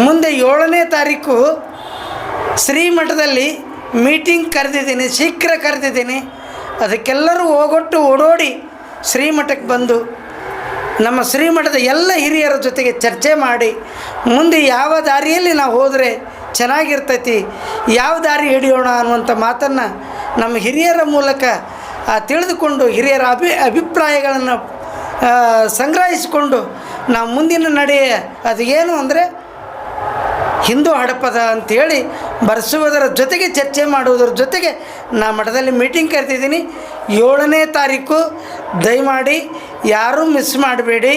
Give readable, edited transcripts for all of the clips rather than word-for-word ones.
ಮುಂದೆ 7ನೇ ತಾರೀಕು ಶ್ರೀಮಠದಲ್ಲಿ ಮೀಟಿಂಗ್ ಕರೆದಿದ್ದೀನಿ, ಶೀಘ್ರ ಕರೆದಿದ್ದೀನಿ. ಅದಕ್ಕೆಲ್ಲರೂ ಹೋಗೊಟ್ಟು ಓಡೋಡಿ ಶ್ರೀಮಠಕ್ಕೆ ಬಂದು ನಮ್ಮ ಶ್ರೀಮಠದ ಎಲ್ಲ ಹಿರಿಯರ ಜೊತೆಗೆ ಚರ್ಚೆ ಮಾಡಿ ಮುಂದೆ ಯಾವ ದಾರಿಯಲ್ಲಿ ನಾವು ಹೋದರೆ ಚೆನ್ನಾಗಿರ್ತೈತಿ, ಯಾವ ದಾರಿ ಹಿಡಿಯೋಣ ಅನ್ನುವಂಥ ಮಾತನ್ನು ನಮ್ಮ ಹಿರಿಯರ ಮೂಲಕ ತಿಳಿದುಕೊಂಡು ಹಿರಿಯರ ಅಭಿಪ್ರಾಯಗಳನ್ನು ಸಂಗ್ರಹಿಸಿಕೊಂಡು ನಾವು ಮುಂದಿನ ನಡೆ ಅದು ಏನು ಅಂದರೆ ಹಿಂದೂ ಹಡಪದ ಅಂಥೇಳಿ ಬರೆಸುವುದರ ಜೊತೆಗೆ ಚರ್ಚೆ ಮಾಡುವುದರ ಜೊತೆಗೆ ನಾ ಮಠದಲ್ಲಿ ಮೀಟಿಂಗ್ ಕರೆದಿದ್ದೀನಿ. 7ನೇ ತಾರೀಕು ದಯಮಾಡಿ ಯಾರೂ ಮಿಸ್ ಮಾಡಬೇಡಿ.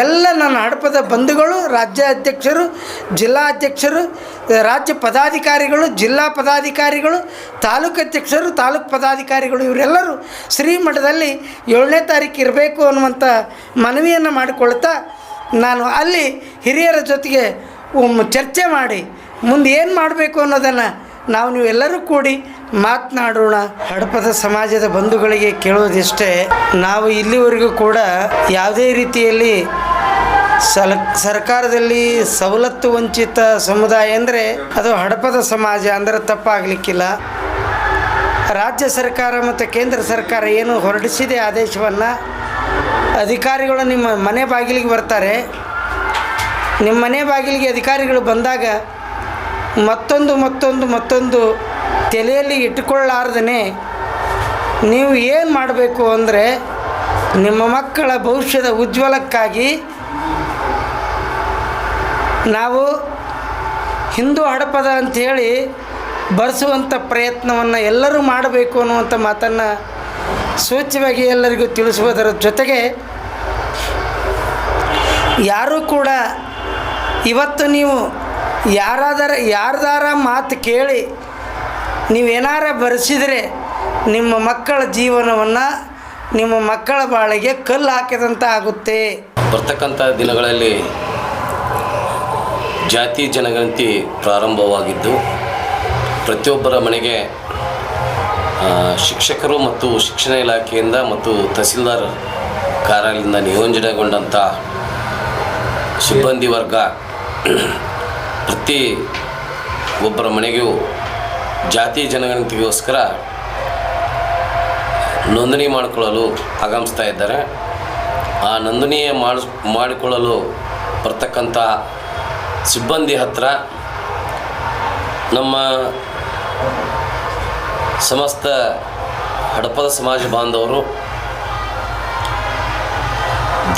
ಎಲ್ಲ ನನ್ನ ಹಡಪದ ಬಂಧುಗಳು, ರಾಜ್ಯ ಅಧ್ಯಕ್ಷರು, ಜಿಲ್ಲಾ ಅಧ್ಯಕ್ಷರು, ರಾಜ್ಯ ಪದಾಧಿಕಾರಿಗಳು, ಜಿಲ್ಲಾ ಪದಾಧಿಕಾರಿಗಳು, ತಾಲೂಕು ಅಧ್ಯಕ್ಷರು, ತಾಲೂಕು ಪದಾಧಿಕಾರಿಗಳು ಇವರೆಲ್ಲರೂ ಶ್ರೀಮಠದಲ್ಲಿ 7ನೇ ತಾರೀಕು ಇರಬೇಕು ಅನ್ನುವಂಥ ಮನವಿಯನ್ನು ಮಾಡಿಕೊಳ್ತಾ ನಾನು ಅಲ್ಲಿ ಹಿರಿಯರ ಜೊತೆಗೆ ಚರ್ಚೆ ಮಾಡಿ ಮುಂದೆ ಏನು ಮಾಡಬೇಕು ಅನ್ನೋದನ್ನು ನೀವೆಲ್ಲರೂ ಕೂಡಿ ಮಾತನಾಡೋಣ. ಹಡಪದ ಸಮಾಜದ ಬಂಧುಗಳಿಗೆ ಕೇಳೋದಿಷ್ಟೇ, ನಾವು ಇಲ್ಲಿವರೆಗೂ ಕೂಡ ಯಾವುದೇ ರೀತಿಯಲ್ಲಿ ಸರ್ಕಾರದಲ್ಲಿ ಸವಲತ್ತು ವಂಚಿತ ಸಮುದಾಯ ಅಂದರೆ ಅದು ಹಡಪದ ಸಮಾಜ ಅಂದರೆ ತಪ್ಪಾಗಲಿಕ್ಕಿಲ್ಲ. ರಾಜ್ಯ ಸರ್ಕಾರ ಮತ್ತು ಕೇಂದ್ರ ಸರ್ಕಾರ ಏನು ಹೊರಡಿಸಿದೆ ಆದೇಶವನ್ನು, ಅಧಿಕಾರಿಗಳು ನಿಮ್ಮ ಮನೆ ಬಾಗಿಲಿಗೆ ಬರ್ತಾರೆ. ನಿಮ್ಮ ಮನೆ ಬಾಗಿಲಿಗೆ ಅಧಿಕಾರಿಗಳು ಬಂದಾಗ ಮತ್ತೊಂದು ತಲೆಯಲ್ಲಿ ಇಟ್ಟುಕೊಳ್ಳಾರ್ದೇ ನೀವು ಏನು ಮಾಡಬೇಕು ಅಂದರೆ ನಿಮ್ಮ ಮಕ್ಕಳ ಭವಿಷ್ಯದ ಉಜ್ವಲಕ್ಕಾಗಿ ನಾವು ಹಿಂದೂ ಹಡಪದ ಅಂಥೇಳಿ ಬರೆಸುವಂಥ ಪ್ರಯತ್ನವನ್ನು ಎಲ್ಲರೂ ಮಾಡಬೇಕು ಅನ್ನುವಂಥ ಮಾತನ್ನು ಸೂಚ್ಯವಾಗಿ ಎಲ್ಲರಿಗೂ ತಿಳಿಸುವುದರ ಜೊತೆಗೆ ಯಾರೂ ಕೂಡ ಇವತ್ತು ನೀವು ಯಾರ್ದಾರ ಮಾತು ಕೇಳಿ ನೀವೇನಾರ ಬರೆಸಿದರೆ ನಿಮ್ಮ ಮಕ್ಕಳ ಜೀವನವನ್ನು, ನಿಮ್ಮ ಮಕ್ಕಳ ಬಾಳಿಗೆ ಕಲ್ಲು ಹಾಕಿದಂಥ ಆಗುತ್ತೆ. ಬರ್ತಕ್ಕಂಥ ದಿನಗಳಲ್ಲಿ ಜಾತಿ ಜನಗಣತಿ ಪ್ರಾರಂಭವಾಗಿದ್ದು ಪ್ರತಿಯೊಬ್ಬರ ಮನೆಗೆ ಶಿಕ್ಷಕರು ಮತ್ತು ಶಿಕ್ಷಣ ಇಲಾಖೆಯಿಂದ ಮತ್ತು ತಹಸೀಲ್ದಾರ್ ಕಾರ್ಯಾಲಯದಿಂದ ನಿಯೋಜನೆಗೊಂಡಂಥ ಸಿಬ್ಬಂದಿ ವರ್ಗ ಪ್ರತಿ ಒಬ್ಬರ ಮನೆಗೂ ಜಾತಿ ಜನಗಣತಿಗೋಸ್ಕರ ನೋಂದಣಿ ಮಾಡಿಕೊಳ್ಳಲು ಆಗಮಿಸ್ತಾ ಇದ್ದಾರೆ. ಆ ನೋಂದಣಿ ಮಾಡಿಕೊಳ್ಳಲು ಬರ್ತಕ್ಕಂಥ ಸಿಬ್ಬಂದಿ ಹತ್ತಿರ ನಮ್ಮ ಸಮಸ್ತ ಹಡಪದ ಸಮಾಜ ಬಾಂಧವರು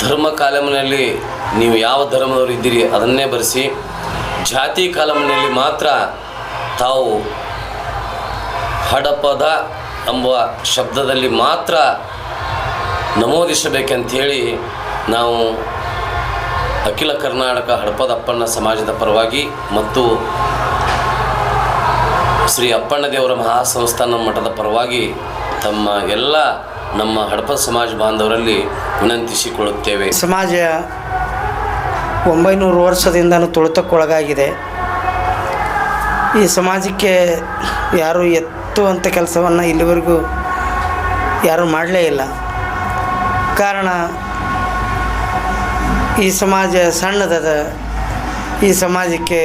ಧರ್ಮ ಕಾಲಮಿನಲ್ಲಿ ನೀವು ಯಾವ ಧರ್ಮದವರು ಇದ್ದೀರಿ ಅದನ್ನೇ ಬರೆಸಿ, ಜಾತಿ ಕಾಲಮಿನಲ್ಲಿ ಮಾತ್ರ ತಾವು ಹಡಪದ ಎಂಬ ಶಬ್ದದಲ್ಲಿ ಮಾತ್ರ ನಮೂದಿಸಬೇಕಂಥೇಳಿ ನಾವು ಅಖಿಲ ಕರ್ನಾಟಕ ಹಡಪದ ಅಪ್ಪಣ್ಣ ಸಮಾಜದ ಪರವಾಗಿ ಮತ್ತು ಶ್ರೀ ಅಪ್ಪಣ್ಣ ದೇವರ ಮಹಾಸಂಸ್ಥಾನ ಮಠದ ಪರವಾಗಿ ತಮ್ಮ ಎಲ್ಲ ನಮ್ಮ ಹಡಪದ ಸಮಾಜ ಬಾಂಧವರಲ್ಲಿ ವಿನಂತಿಸಿಕೊಳ್ಳುತ್ತೇವೆ. ಸಮಾಜ 900 ವರ್ಷದಿಂದನೂ ತುಳಿತಕ್ಕೊಳಗಾಗಿದೆ. ಈ ಸಮಾಜಕ್ಕೆ ಯಾರೂ ಎತ್ತುವಂಥ ಕೆಲಸವನ್ನು ಇಲ್ಲಿವರೆಗೂ ಯಾರೂ ಮಾಡಲೇ ಇಲ್ಲ. ಕಾರಣ ಈ ಸಮಾಜ ಸಣ್ಣದದ. ಈ ಸಮಾಜಕ್ಕೆ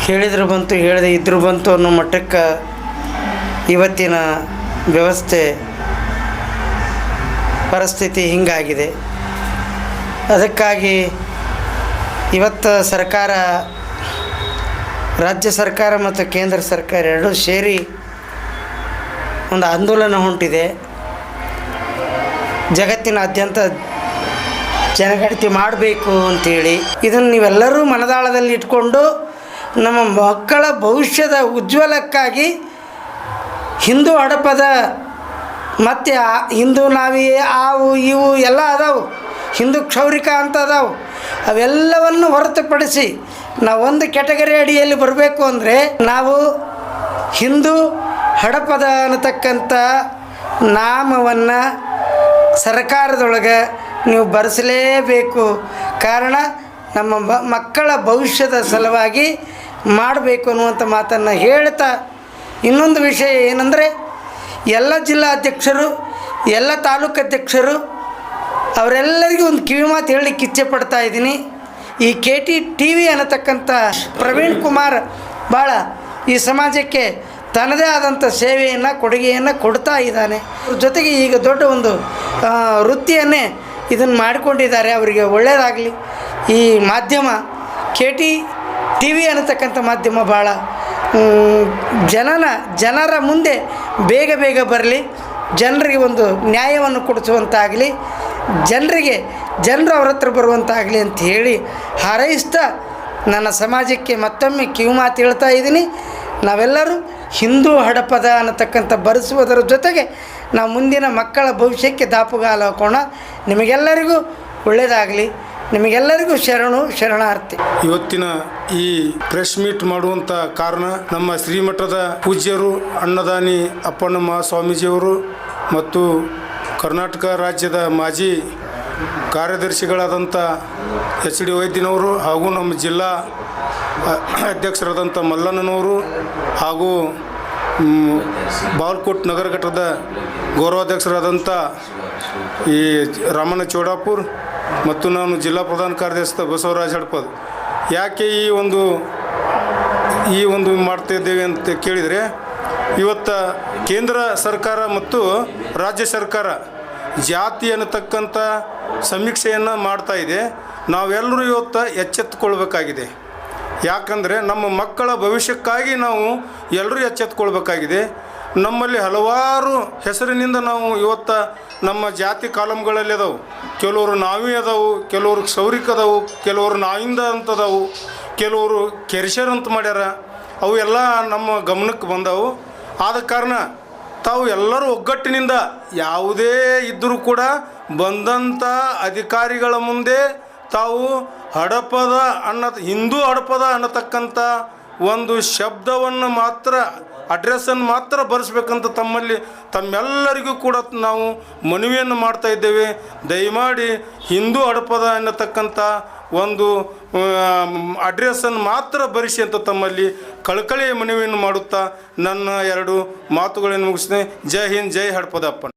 ಹೇಳಿದ್ರು ಬಂತು, ಹೇಳದೆ ಇದ್ದರೂ ಬಂತು ಅನ್ನೋ ಮಟ್ಟಕ್ಕೆ ಇವತ್ತಿನ ವ್ಯವಸ್ಥೆ ಪರಿಸ್ಥಿತಿ ಹೀಗಾಗಿದೆ. ಅದಕ್ಕಾಗಿ ಇವತ್ತು ಸರ್ಕಾರ, ರಾಜ್ಯ ಸರ್ಕಾರ ಮತ್ತು ಕೇಂದ್ರ ಸರ್ಕಾರ ಎರಡೂ ಸೇರಿ ಒಂದು ಆಂದೋಲನ ಹೊಂಟಿದೆ. ಜಗತ್ತಿನಾದ್ಯಂತ ಜನಗಣತಿ ಮಾಡಬೇಕು ಅಂಥೇಳಿ ಇದನ್ನು ನೀವೆಲ್ಲರೂ ಮನದಾಳದಲ್ಲಿ ಇಟ್ಕೊಂಡು ನಮ್ಮ ಮಕ್ಕಳ ಭವಿಷ್ಯದ ಉಜ್ವಲಕ್ಕಾಗಿ ಹಿಂದೂ ಹಡಪದ ಮತ್ತು ಹಿಂದೂ ನಾವಿ ಆವು ಇವು ಎಲ್ಲ ಅದಾವು, ಹಿಂದೂ ಕ್ಷೌರಿಕ ಅಂತ ಅದಾವು. ಅವೆಲ್ಲವನ್ನು ಹೊರತುಪಡಿಸಿ ನಾವು ಒಂದು ಕ್ಯಾಟಗರಿ ಅಡಿಯಲ್ಲಿ ಬರಬೇಕು ಅಂದರೆ ನಾವು ಹಿಂದೂ ಹಡಪದ ಅನ್ನತಕ್ಕಂಥ ನಾಮವನ್ನು ಸರ್ಕಾರದೊಳಗೆ ನೀವು ಬರೆಸಲೇಬೇಕು. ಕಾರಣ ನಮ್ಮ ಮಕ್ಕಳ ಭವಿಷ್ಯದ ಸಲುವಾಗಿ ಮಾಡಬೇಕು ಅನ್ನುವಂಥ ಮಾತನ್ನು ಹೇಳ್ತಾ, ಇನ್ನೊಂದು ವಿಷಯ ಏನಂದರೆ ಎಲ್ಲ ಜಿಲ್ಲಾ ಅಧ್ಯಕ್ಷರು, ಎಲ್ಲ ತಾಲೂಕು ಅಧ್ಯಕ್ಷರು ಅವರೆಲ್ಲರಿಗೂ ಒಂದು ಕಿವಿ ಮಾತು ಹೇಳಲಿಕ್ಕೆ ಇಚ್ಛೆ ಪಡ್ತಾ ಇದ್ದೀನಿ. ಈ KTTV ಅನ್ನತಕ್ಕಂಥ ಪ್ರವೀಣ್ ಕುಮಾರ್ ಭಾಳ ಈ ಸಮಾಜಕ್ಕೆ ತನ್ನದೇ ಆದಂಥ ಸೇವೆಯನ್ನು ಕೊಡುಗೆಯನ್ನು ಕೊಡ್ತಾ ಇದ್ದಾನೆ. ಜೊತೆಗೆ ಈಗ ದೊಡ್ಡ ಒಂದು ವೃತ್ತಿಯನ್ನೇ ಇದನ್ನು ಮಾಡಿಕೊಂಡಿದ್ದಾರೆ. ಅವರಿಗೆ ಒಳ್ಳೆಯದಾಗಲಿ. ಈ ಮಾಧ್ಯಮ KTTV ಅನ್ನತಕ್ಕಂಥ ಮಾಧ್ಯಮ ಭಾಳ ಜನರ ಮುಂದೆ ಬೇಗ ಬರಲಿ, ಜನರಿಗೆ ಒಂದು ನ್ಯಾಯವನ್ನು ಕೊಡಿಸುವಂತಾಗಲಿ, ಜನರು ಅವ್ರ ಹತ್ರ ಬರುವಂತಾಗಲಿ ಅಂತ ಹೇಳಿ ಹಾರೈಸ್ತಾ ನನ್ನ ಸಮಾಜಕ್ಕೆ ಮತ್ತೊಮ್ಮೆ ಕಿವಿಮಾತು ಹೇಳ್ತಾ ಇದ್ದೀನಿ. ನಾವೆಲ್ಲರೂ ಹಿಂದೂ ಹಡಪದ ಅನ್ನತಕ್ಕಂಥ ಬರೆಸುವುದರ ಜೊತೆಗೆ ನಾವು ಮುಂದಿನ ಮಕ್ಕಳ ಭವಿಷ್ಯಕ್ಕೆ ದಾಪುಗಾಲು ಹಾಕೋಣ. ನಿಮಗೆಲ್ಲರಿಗೂ ಒಳ್ಳೆಯದಾಗಲಿ. ನಿಮಗೆಲ್ಲರಿಗೂ ಶರಣಾರ್ಥಿ. ಇವತ್ತಿನ ಈ ಪ್ರೆಸ್ ಮೀಟ್ ಮಾಡುವಂಥ ಕಾರಣ ನಮ್ಮ ಶ್ರೀಮಠದ ಪೂಜ್ಯರು ಅನ್ನದಾನಿ ಅಪ್ಪಣ್ಣ ಸ್ವಾಮೀಜಿಯವರು ಮತ್ತು ಕರ್ನಾಟಕ ರಾಜ್ಯದ ಮಾಜಿ ಕಾರ್ಯದರ್ಶಿಗಳಾದಂಥ HD ವೈದ್ಯನವರು ಹಾಗೂ ನಮ್ಮ ಜಿಲ್ಲಾ ಅಧ್ಯಕ್ಷರಾದಂಥ ಮಲ್ಲಣ್ಣನವರು ಹಾಗೂ ಬಾಲ್ಕೋಟ್ ನಗರ ಘಟಕದ ಗೌರವಾಧ್ಯಕ್ಷರಾದಂಥ ಈ ರಾಮಣ್ಣ ಚೌಡಾಪುರ್ ಮತ್ತು ನಾನು ಜಿಲ್ಲಾ ಪ್ರಧಾನ ಕಾರ್ಯದರ್ಶಿ ಬಸವರಾಜ್ ಹಡಪದ್. ಯಾಕೆ ಈ ಒಂದು ಮಾಡ್ತಾಯಿದ್ದೇವೆ ಅಂತ ಕೇಳಿದರೆ, ಇವತ್ತು ಕೇಂದ್ರ ಸರ್ಕಾರ ಮತ್ತು ರಾಜ್ಯ ಸರ್ಕಾರ ಜಾತಿ ಅನ್ನತಕ್ಕಂಥ ಸಮೀಕ್ಷೆಯನ್ನು ಮಾಡ್ತಾಯಿದೆ. ನಾವೆಲ್ಲರೂ ಇವತ್ತು ಎಚ್ಚೆತ್ತುಕೊಳ್ಬೇಕಾಗಿದೆ. ಯಾಕಂದರೆ ನಮ್ಮ ಮಕ್ಕಳ ಭವಿಷ್ಯಕ್ಕಾಗಿ ನಾವು ಎಲ್ಲರೂ ಎಚ್ಚೆತ್ತುಕೊಳ್ಬೇಕಾಗಿದೆ. ನಮ್ಮಲ್ಲಿ ಹಲವಾರು ಹೆಸರಿನಿಂದ ನಾವು ಇವತ್ತು ನಮ್ಮ ಜಾತಿ ಕಾಲಮ್ಗಳಲ್ಲಿ ಅದಾವು. ಕೆಲವರು ನಾವೇ ಅದಾವು, ಕೆಲವರು ಕ್ಷೌರಿಕ ಅದಾವು, ಕೆಲವರು ನಾವಿಂದ ಅಂತದಾವು, ಕೆಲವರು ಕೆರಿಶರ್ ಅಂತ ಮಾಡ್ಯಾರ. ಅವು ಎಲ್ಲ ನಮ್ಮ ಗಮನಕ್ಕೆ ಬಂದವು. ಆದ ಕಾರಣ ತಾವು ಎಲ್ಲರೂ ಒಗ್ಗಟ್ಟಿನಿಂದ ಯಾವುದೇ ಇದ್ದರೂ ಕೂಡ ಬಂದಂಥ ಅಧಿಕಾರಿಗಳ ಮುಂದೆ ತಾವು ಹಿಂದೂ ಹಡಪದ ಅನ್ನತಕ್ಕಂಥ ಒಂದು ಶಬ್ದವನ್ನು ಮಾತ್ರ, ಅಡ್ರೆಸ್ಸನ್ನು ಮಾತ್ರ ಬರೆಸ್ಬೇಕಂತ ತಮ್ಮೆಲ್ಲರಿಗೂ ಕೂಡ ನಾವು ಮನವಿಯನ್ನು ಮಾಡ್ತಾ ಇದ್ದೇವೆ. ದಯಮಾಡಿ ಹಿಂದೂ ಹಡಪದ ಅನ್ನತಕ್ಕಂಥ ಒಂದು ಅಡ್ರೆಸ್ಸನ್ನು ಮಾತ್ರ ಬರೆಸಿ ಅಂತ ತಮ್ಮಲ್ಲಿ ಕಳಕಳಿಯ ಮನವಿಯನ್ನು ಮಾಡುತ್ತಾ ನನ್ನ 2 ಮಾತುಗಳನ್ನು ಮುಗಿಸ್ತೇನೆ. ಜೈ ಹಿಂದ್, ಜೈ ಹಡಪದಪ್ಪಣ್ಣ.